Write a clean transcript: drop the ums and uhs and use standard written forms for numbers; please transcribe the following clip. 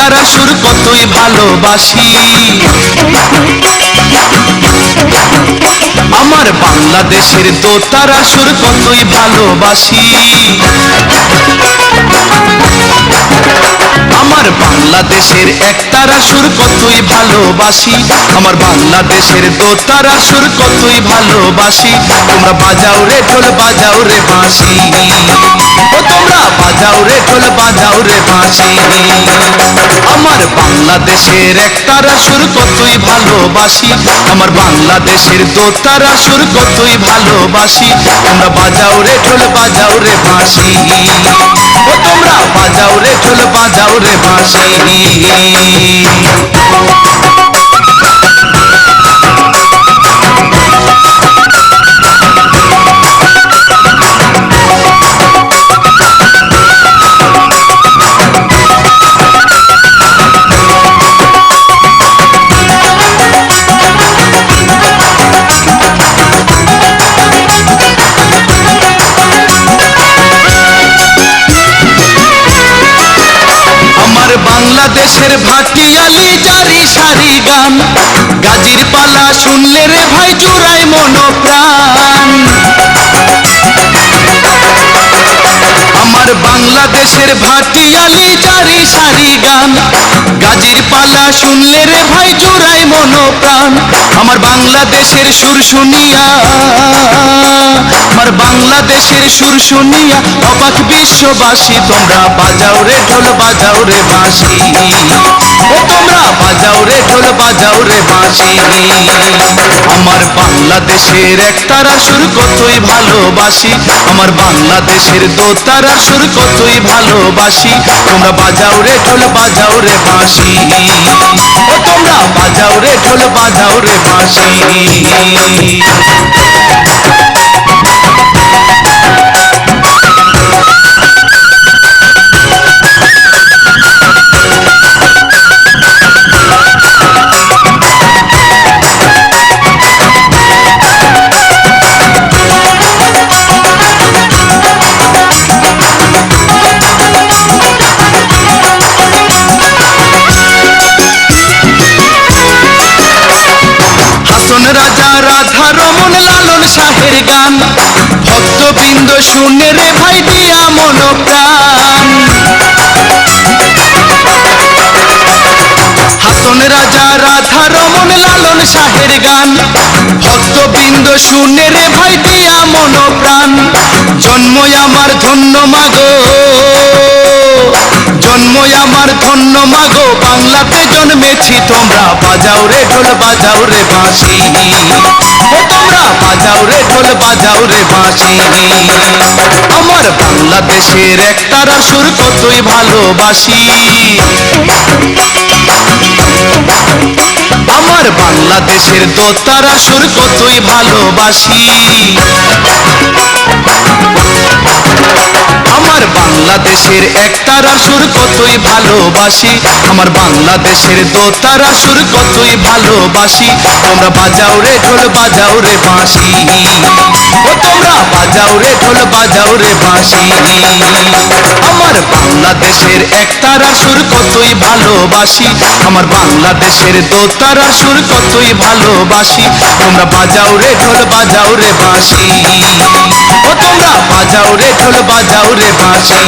একতারা সুর কতই ভালোবাসি। আমার বাংলাদেশের দোতারা সুর কতই ভালোবাসি। আমার বাংলাদেশের একতারা সুর কতই ভালোবাসি। আমার বাংলাদেশের দোতারা সুর কতই ভালোবাসি। তোমরা বাজাও রে ঢোল বাজাও রে বাঁশি, ও তোমরা বাজাও রে ঢোল বাজাও রে বাঁশি। আমার বাংলাদেশের একতারা সুর কতই ভালোবাসি। আমার বাংলাদেশের দোতারা সুর কতই ভালোবাসি। তোমরা বাজাও রে ঢোল বাজাও রে বাঁশি, ও তোমরা বাজাও রে ঢোল বাজাও রে বাঁশি। বাংলাদেশের ভাটিয়ালি জারি সারি গান, গাজীর পালা শুনলে রে ভাই জুড়াই মনোপ্রাণ। আমার বাংলাদেশের ভাটিয়ালি জারি সারি গান, গাজীর পালা শুনলে রে ভাই জুড়াই মনোপ্রাণ। আমার বাংলাদেশের সুর শুনিয়া, আমার বাংলাদেশের সুর শুনিয়া অবাক বিশ্ববাসী। তোমরা বাজাও রে ঢোল বাজাও রে বাঁশি, ও তোমরা বাজাও রে ঢোল বাজাও রে বাঁশি। আমার বাংলাদেশের একতারা সুর কতই ভালোবাসি। আমার বাংলাদেশের দোতারা সুর কতই ভালোবাসি। তোমরা বাজাও রে ঢোল বাজাও রে বাঁশি, ও তোমরা বাজাও রে ঢোল বাজাও রে বাঁশি। রাজা রাধা রমন লালন শাহের গান, ভক্তবৃন্দ শুনে রে ভাই দিয়া মনোপ্রাণ। হাসন রাজা রাধা রমন লালন শাহের গান, ভক্তবৃন্দ শুনে রে ভাই দিয়া মনোপ্রাণ। জন্মই আমার ধন্য মাগো, জন্মই আমার ধন্য মাগো, বাংলাতে জন্মেছি। তোমরা বাজাও রে ঢোল বাজাও রে বাঁশি, ও তোমরা বাজাও রে ঢোল বাজাও রে বাঁশি। আমার বাংলাদেশের একতারা সুর কতই ভালোবাসি। আমার বাংলাদেশের দোতারা সুর কতই ভালোবাসি। আমার বাংলাদেশের একতারা সুর কতই ভালোবাসি। আমার বাংলাদেশের দোতারা সুর কতই ভালোবাসি। তোমরা বাজাও রে ঢোল বাজাও রে বাঁশি, ও তোমরা বাজাও রে ঢোল বাজাও রে বাঁশি। আমার বাংলাদেশের একতারা সুর কতই ভালোবাসি। আমার বাংলাদেশের দোতারা সুর কতই ভালোবাসি। তোমরা বাজাও রে ঢোল বাজাও রে বাঁশি, ও তোমরা বাজাও রে ঢোল বাজাও রে বাঁশি।